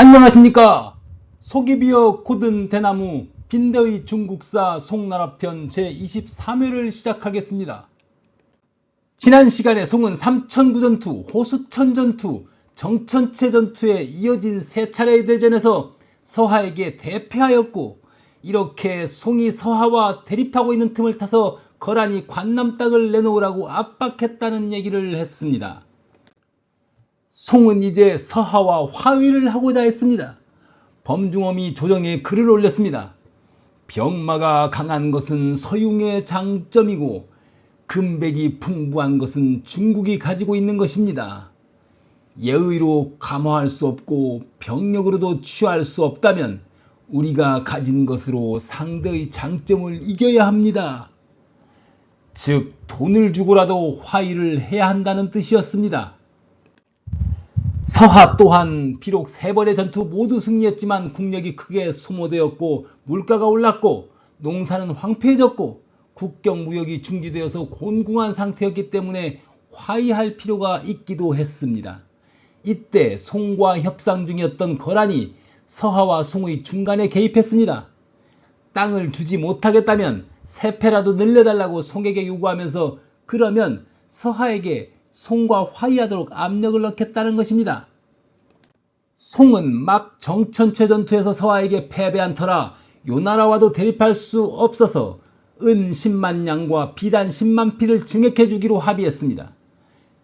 안녕하십니까. 속이 비어 곧은 대나무 빈대의 중국사 송나라편 제23회를 시작하겠습니다. 지난 시간에 송은 삼천구 전투, 호수천 전투, 정천채 전투에 이어진 세 차례의 대전에서 서하에게 대패하였고, 이렇게 송이 서하와 대립하고 있는 틈을 타서 거란이 관남 땅을 내놓으라고 압박했다는 얘기를 했습니다. 송은 이제 서하와 화의를 하고자 했습니다. 범중엄이 조정에 글을 올렸습니다. 병마가 강한 것은 서융의 장점이고 금백이 풍부한 것은 중국이 가지고 있는 것입니다. 예의로 감화할 수 없고 병력으로도 취할 수 없다면 우리가 가진 것으로 상대의 장점을 이겨야 합니다. 즉 돈을 주고라도 화의를 해야 한다는 뜻이었습니다. 서하 또한 비록 세 번의 전투 모두 승리했지만 국력이 크게 소모되었고 물가가 올랐고 농사는 황폐해졌고 국경 무역이 중지되어서 곤궁한 상태였기 때문에 화의할 필요가 있기도 했습니다. 이때 송과 협상 중이었던 거란이 서하와 송의 중간에 개입했습니다. 땅을 주지 못하겠다면 세 패라도 늘려달라고 송에게 요구하면서 그러면 서하에게 송과 화의하도록 압력을 넣겠다는 것입니다. 송은 막 정천채 전투에서 서하에게 패배한 터라 요나라와도 대립할 수 없어서 은 10만 냥과 비단 10만 피를 증액해 주기로 합의했습니다.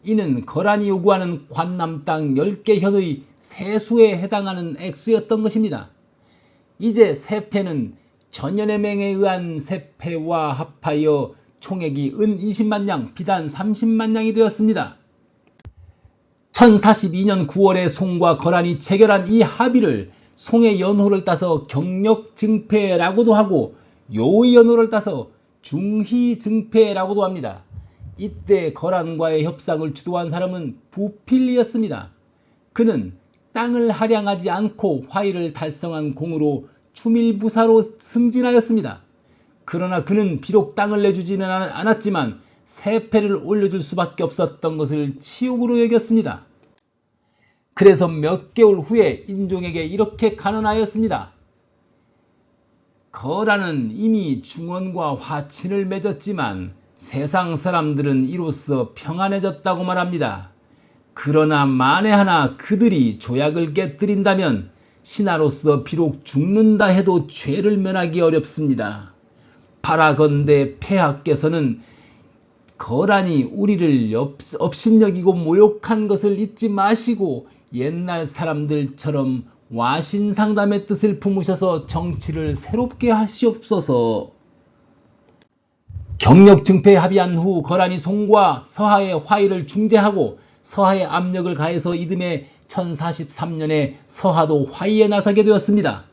이는 거란이 요구하는 관남 땅 10개 현의 세수에 해당하는 액수였던 것입니다. 이제 세패는 전연의 맹에 의한 세패와 합하여 총액이 은 20만 냥, 비단 30만 냥이 되었습니다. 1042년 9월에 송과 거란이 체결한 이 합의를 송의 연호를 따서 경력증패라고도 하고 요의 연호를 따서 중희증패라고도 합니다. 이때 거란과의 협상을 주도한 사람은 부필리였습니다. 그는 땅을 할양하지 않고 화의를 달성한 공으로 추밀부사로 승진하였습니다. 그러나 그는 비록 땅을 내주지는 않았지만 세패를 올려줄 수밖에 없었던 것을 치욕으로 여겼습니다. 그래서 몇 개월 후에 인종에게 이렇게 간언하였습니다. 거란은 이미 중원과 화친을 맺었지만 세상 사람들은 이로써 평안해졌다고 말합니다. 그러나 만에 하나 그들이 조약을 깨뜨린다면 신하로서 비록 죽는다 해도 죄를 면하기 어렵습니다. 바라건대 폐하께서는 거란이 우리를 업신여기고 모욕한 것을 잊지 마시고 옛날 사람들처럼 와신상담의 뜻을 품으셔서 정치를 새롭게 하시옵소서. 경력증패에 합의한 후 거란이 송과 서하의 화의를 중재하고 서하의 압력을 가해서 이듬해 1043년에 서하도 화의에 나서게 되었습니다.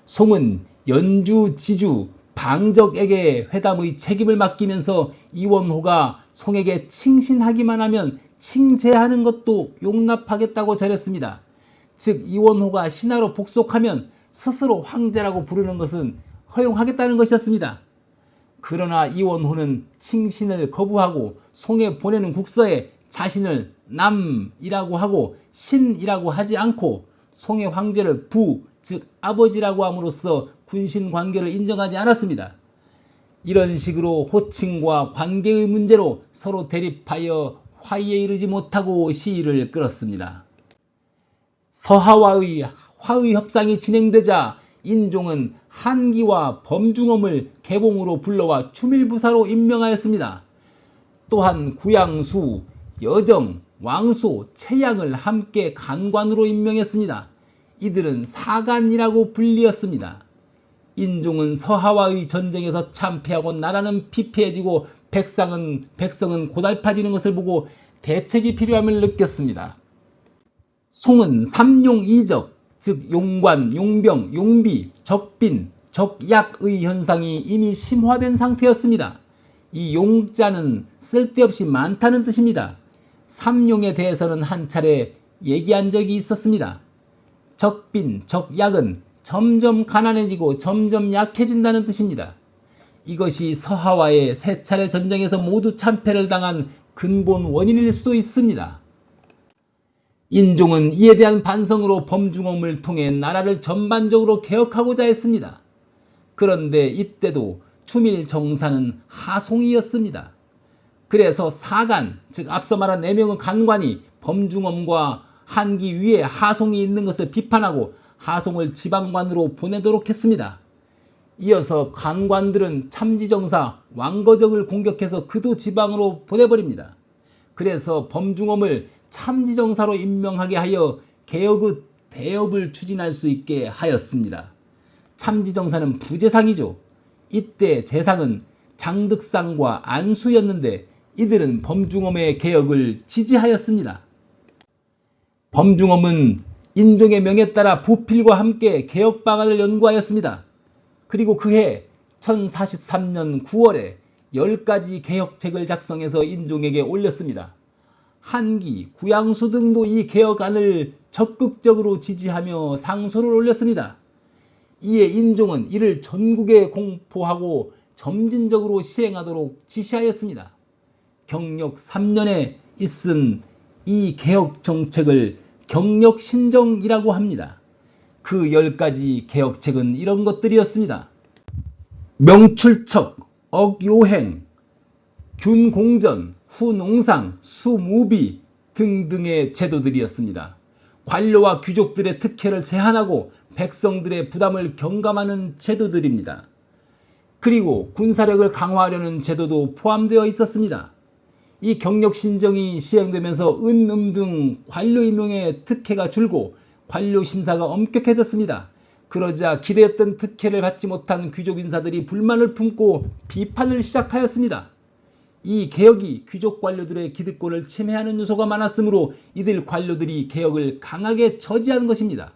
송은 연주, 지주, 방적에게 회담의 책임을 맡기면서 이원호가 송에게 칭신하기만 하면 칭제하는 것도 용납하겠다고 전했습니다. 즉 이원호가 신하로 복속하면 스스로 황제라고 부르는 것은 허용하겠다는 것이었습니다. 그러나 이원호는 칭신을 거부하고 송에 보내는 국서에 자신을 남이라고 하고 신이라고 하지 않고 송의 황제를 부, 즉 아버지라고 함으로써 군신 관계를 인정하지 않았습니다. 이런 식으로 호칭과 관계의 문제로 서로 대립하여 화의에 이르지 못하고 시일을 끌었습니다. 서하와의 화의 협상이 진행되자 인종은 한기와 범중엄을 개봉으로 불러와 추밀부사로 임명하였습니다. 또한 구양수, 여정, 왕소, 채양을 함께 간관으로 임명했습니다. 이들은 사간이라고 불리었습니다. 인종은 서하와의 전쟁에서 참패하고 나라는 피폐해지고 백성은 고달파지는 것을 보고 대책이 필요함을 느꼈습니다. 송은 삼용이적, 즉 용관, 용병, 용비, 적빈, 적약의 현상이 이미 심화된 상태였습니다. 이 용자는 쓸데없이 많다는 뜻입니다. 삼용에 대해서는 한 차례 얘기한 적이 있었습니다. 적빈, 적약은 점점 가난해지고 점점 약해진다는 뜻입니다. 이것이 서하와의 세 차례 전쟁에서 모두 참패를 당한 근본 원인일 수도 있습니다. 인종은 이에 대한 반성으로 범중엄을 통해 나라를 전반적으로 개혁하고자 했습니다. 그런데 이때도 추밀 정사는 하송이었습니다. 그래서 사간, 즉 앞서 말한 4명의 간관이 범중엄과 한기 위에 하송이 있는 것을 비판하고 하송을 지방관으로 보내도록 했습니다. 이어서 간관들은 참지정사 왕거적을 공격해서 그도 지방으로 보내버립니다. 그래서 범중엄을 참지정사로 임명하게 하여 개혁의 대업을 추진할 수 있게 하였습니다. 참지정사는 부재상이죠. 이때 재상은 장득상과 안수였는데 이들은 범중엄의 개혁을 지지하였습니다. 범중엄은 인종의 명에 따라 부필과 함께 개혁 방안을 연구하였습니다. 그리고 그해 1043년 9월에 10가지 개혁책을 작성해서 인종에게 올렸습니다. 한기, 구양수 등도 이 개혁안을 적극적으로 지지하며 상소를 올렸습니다. 이에 인종은 이를 전국에 공포하고 점진적으로 시행하도록 지시하였습니다. 경력 3년에 있은 이 개혁 정책을 경력신정이라고 합니다. 그 10가지 개혁책은 이런 것들이었습니다. 명출척, 억요행, 균공전, 후농상, 수무비 등등의 제도들이었습니다. 관료와 귀족들의 특혜를 제한하고 백성들의 부담을 경감하는 제도들입니다. 그리고 군사력을 강화하려는 제도도 포함되어 있었습니다. 이 경력신정이 시행되면서 은, 등 관료 임용의 특혜가 줄고 관료 심사가 엄격해졌습니다. 그러자 기대했던 특혜를 받지 못한 귀족 인사들이 불만을 품고 비판을 시작하였습니다. 이 개혁이 귀족 관료들의 기득권을 침해하는 요소가 많았으므로 이들 관료들이 개혁을 강하게 저지한 것입니다.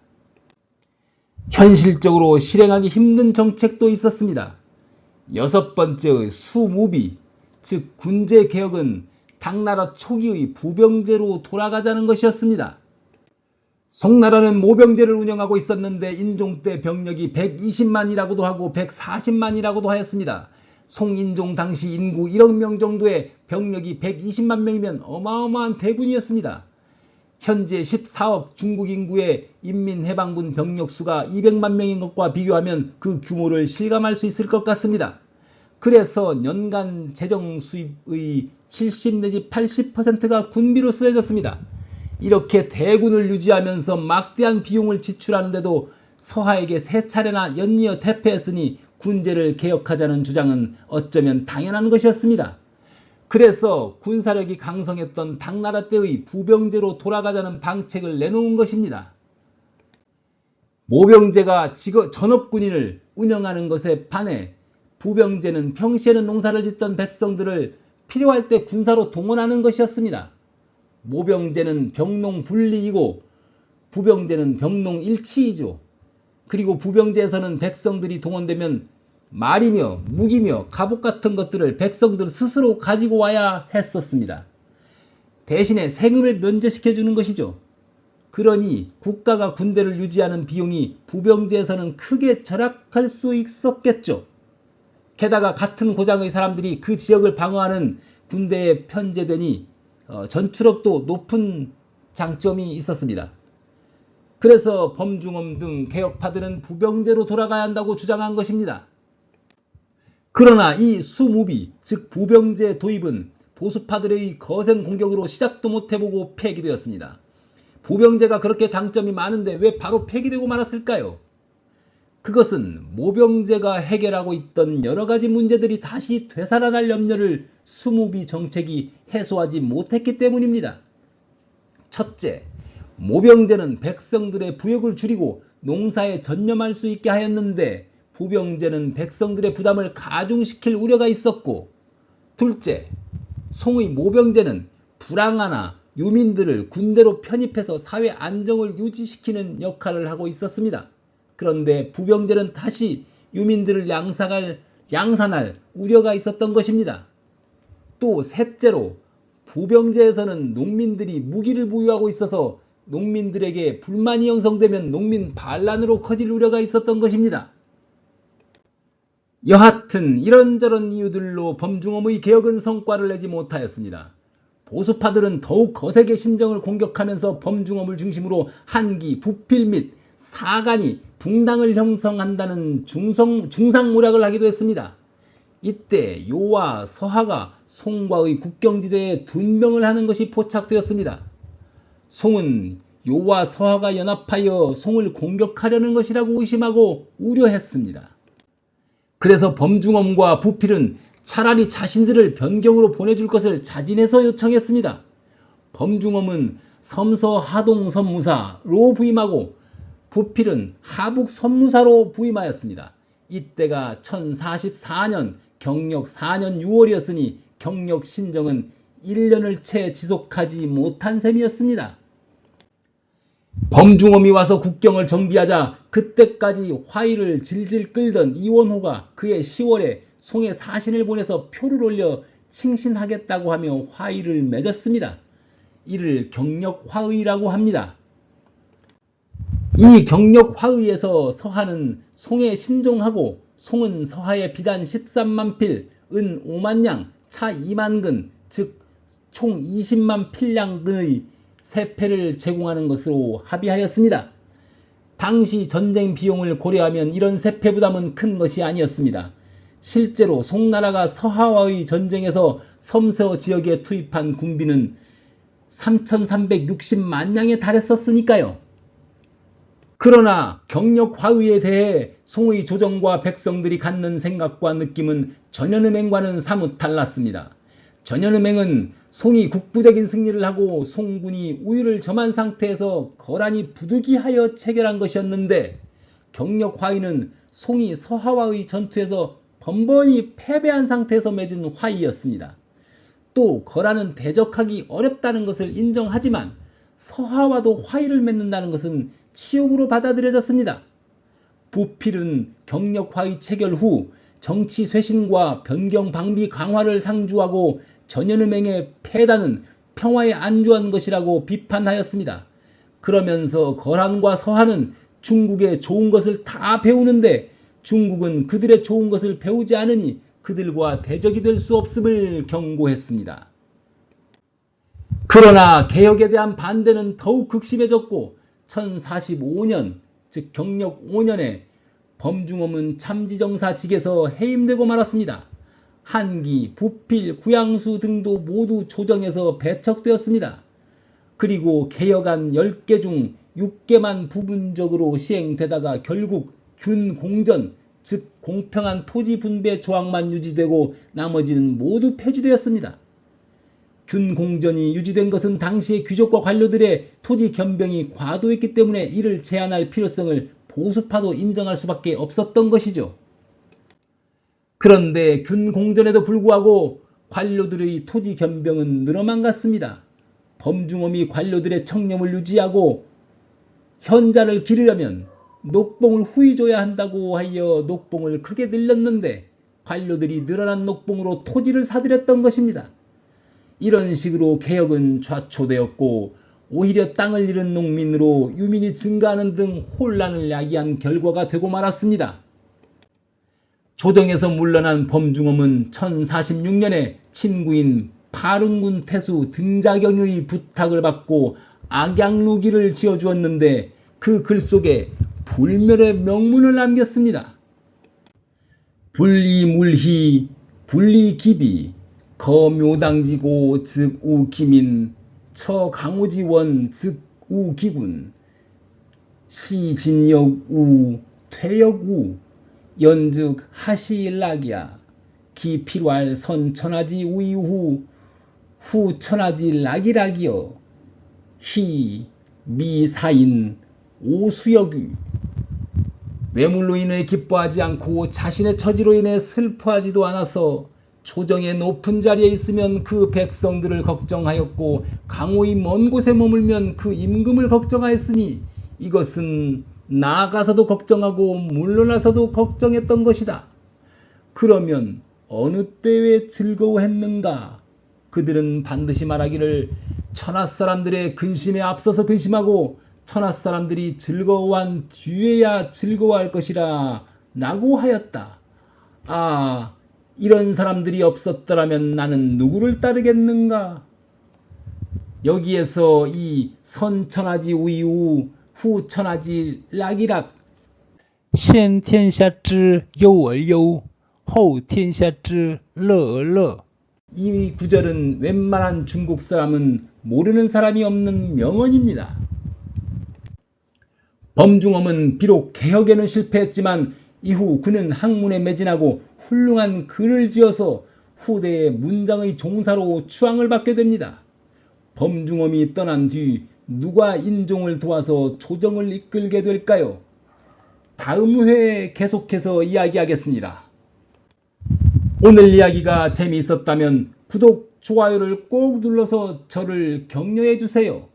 현실적으로 실행하기 힘든 정책도 있었습니다. 6번째의 수무비, 즉 군제개혁은 당나라 초기의 부병제로 돌아가자는 것이었습니다. 송나라는 모병제를 운영하고 있었는데 인종 때 병력이 120만이라고도 하고 140만이라고도 하였습니다. 송인종 당시 인구 1억 명 정도의 병력이 120만 명이면 어마어마한 대군이었습니다. 현재 14억 중국 인구의 인민해방군 병력수가 200만 명인 것과 비교하면 그 규모를 실감할 수 있을 것 같습니다. 그래서 연간 재정 수입의 70 내지 80%가 군비로 쓰여졌습니다. 이렇게 대군을 유지하면서 막대한 비용을 지출하는데도 서하에게 3차례나 연이어 대패했으니 군제를 개혁하자는 주장은 어쩌면 당연한 것이었습니다. 그래서 군사력이 강성했던 당나라 때의 부병제로 돌아가자는 방책을 내놓은 것입니다. 모병제가 전업군인을 운영하는 것에 반해 부병제는 평시에는 농사를 짓던 백성들을 필요할 때 군사로 동원하는 것이었습니다. 모병제는 병농 분리이고 부병제는 병농 일치이죠. 그리고 부병제에서는 백성들이 동원되면 말이며 무기며 갑옷 같은 것들을 백성들 스스로 가지고 와야 했었습니다. 대신에 세금을 면제시켜주는 것이죠. 그러니 국가가 군대를 유지하는 비용이 부병제에서는 크게 절약할 수 있었겠죠. 게다가 같은 고장의 사람들이 그 지역을 방어하는 군대에 편제되니 전투력도 높은 장점이 있었습니다. 그래서 범중엄 등 개혁파들은 부병제로 돌아가야 한다고 주장한 것입니다. 그러나 이 수무비, 즉 부병제 도입은 보수파들의 거센 공격으로 시작도 못해보고 폐기되었습니다. 부병제가 그렇게 장점이 많은데 왜 바로 폐기되고 말았을까요? 그것은 모병제가 해결하고 있던 여러가지 문제들이 다시 되살아날 염려를 수무비 정책이 해소하지 못했기 때문입니다. 첫째, 모병제는 백성들의 부역을 줄이고 농사에 전념할 수 있게 하였는데 부병제는 백성들의 부담을 가중시킬 우려가 있었고, 둘째, 송의 모병제는 불황하나 유민들을 군대로 편입해서 사회 안정을 유지시키는 역할을 하고 있었습니다. 그런데 부병제는 다시 유민들을 양산할 우려가 있었던 것입니다. 또 셋째로 부병제에서는 농민들이 무기를 보유하고 있어서 농민들에게 불만이 형성되면 농민 반란으로 커질 우려가 있었던 것입니다. 여하튼 이런저런 이유들로 범중엄의 개혁은 성과를 내지 못하였습니다. 보수파들은 더욱 거세게 신정을 공격하면서 범중엄을 중심으로 한기, 부필 및 사간이 붕당을 형성한다는 중상모략을 하기도 했습니다. 이때 요와 서하가 송과의 국경지대에 둔병을 하는 것이 포착되었습니다. 송은 요와 서하가 연합하여 송을 공격하려는 것이라고 의심하고 우려했습니다. 그래서 범중엄과 부필은 차라리 자신들을 변경으로 보내줄 것을 자진해서 요청했습니다. 범중엄은 섬서 하동 선무사로 부임하고 부필은 하북 선무사로 부임하였습니다. 이때가 1044년 경력 4년 6월이었으니 경력 신정은 1년을 채 지속하지 못한 셈이었습니다. 범중엄이 와서 국경을 정비하자 그때까지 화의를 질질 끌던 이원호가 그해 10월에 송에 사신을 보내서 표를 올려 칭신하겠다고 하며 화의를 맺었습니다. 이를 경력화의라고 합니다. 이 경력화의에서 서하는 송에 신종하고 송은 서하에 비단 13만 필, 은 5만 양, 차 2만 근, 즉 총 20만 필량의 세패를 제공하는 것으로 합의하였습니다. 당시 전쟁 비용을 고려하면 이런 세패 부담은 큰 것이 아니었습니다. 실제로 송나라가 서하와의 전쟁에서 섬서 지역에 투입한 군비는 3,360만 냥에 달했었으니까요. 그러나 경력화의에 대해 송의 조정과 백성들이 갖는 생각과 느낌은 전현음행과는 사뭇 달랐습니다. 전현음행은 송이 국부적인 승리를 하고 송군이 우위를 점한 상태에서 거란이 부득이하여 체결한 것이었는데 경력화의는 송이 서하와의 전투에서 번번이 패배한 상태에서 맺은 화의였습니다. 또 거란은 대적하기 어렵다는 것을 인정하지만 서하와도 화의를 맺는다는 것은 치욕으로 받아들여졌습니다. 부필은 경력화의 체결 후 정치 쇄신과 변경 방비 강화를 상주하고 전현음행의 패단은 평화에 안주한 것이라고 비판하였습니다. 그러면서 거란과 서하는 중국의 좋은 것을 다 배우는데 중국은 그들의 좋은 것을 배우지 않으니 그들과 대적이 될 수 없음을 경고했습니다. 그러나 개혁에 대한 반대는 더욱 극심해졌고 1045년 즉 경력 5년에 범중엄은 참지정사직에서 해임되고 말았습니다. 한기, 부필, 구양수 등도 모두 조정에서 배척되었습니다. 그리고 개혁안 10개 중 6개만 부분적으로 시행되다가 결국 균공전 즉 공평한 토지 분배 조항만 유지되고 나머지는 모두 폐지되었습니다. 균공전이 유지된 것은 당시의 귀족과 관료들의 토지 겸병이 과도했기 때문에 이를 제한할 필요성을 보수파도 인정할 수밖에 없었던 것이죠. 그런데 균공전에도 불구하고 관료들의 토지 겸병은 늘어만 갔습니다. 범중엄이 관료들의 청렴을 유지하고 현자를 기르려면 녹봉을 후히 줘야 한다고 하여 녹봉을 크게 늘렸는데 관료들이 늘어난 녹봉으로 토지를 사들였던 것입니다. 이런 식으로 개혁은 좌초되었고 오히려 땅을 잃은 농민으로 유민이 증가하는 등 혼란을 야기한 결과가 되고 말았습니다. 조정에서 물러난 범중엄은 1046년에 친구인 파릉군 태수 등자경의 부탁을 받고 악양루기를 지어주었는데 그 글 속에 불멸의 명문을 남겼습니다. 분리물희 분리기비 거묘당지고 즉 우기민 처강호지원 즉 우기군 시진역우 퇴역우 연즉 하시일락이야 기필왈 선천하지 우이후 후천하지 락이락이여 희 미사인 오수역이 외물로 인해 기뻐하지 않고 자신의 처지로 인해 슬퍼하지도 않아서 조정의 높은 자리에 있으면 그 백성들을 걱정하였고 강호의 먼 곳에 머물면 그 임금을 걱정하였으니 이것은 나아가서도 걱정하고 물러나서도 걱정했던 것이다. 그러면 어느 때에 즐거워했는가? 그들은 반드시 말하기를 천하 사람들의 근심에 앞서서 근심하고 천하 사람들이 즐거워한 뒤에야 즐거워할 것이라 라고 하였다. 아, 이런 사람들이 없었더라면 나는 누구를 따르겠는가? 여기에서 이 선천하지 우이우 후천하지 락이락 先天下之忧而忧，后天下之乐而乐。 이 구절은 웬만한 중국 사람은 모르는 사람이 없는 명언입니다. 범중엄은 비록 개혁에는 실패했지만 이후 그는 학문에 매진하고 훌륭한 글을 지어서 후대의 문장의 종사로 추앙을 받게 됩니다. 범중엄이 떠난 뒤 누가 인종을 도와서 조정을 이끌게 될까요? 다음 회에 계속해서 이야기하겠습니다. 오늘 이야기가 재미있었다면 구독, 좋아요를 꼭 눌러서 저를 격려해 주세요.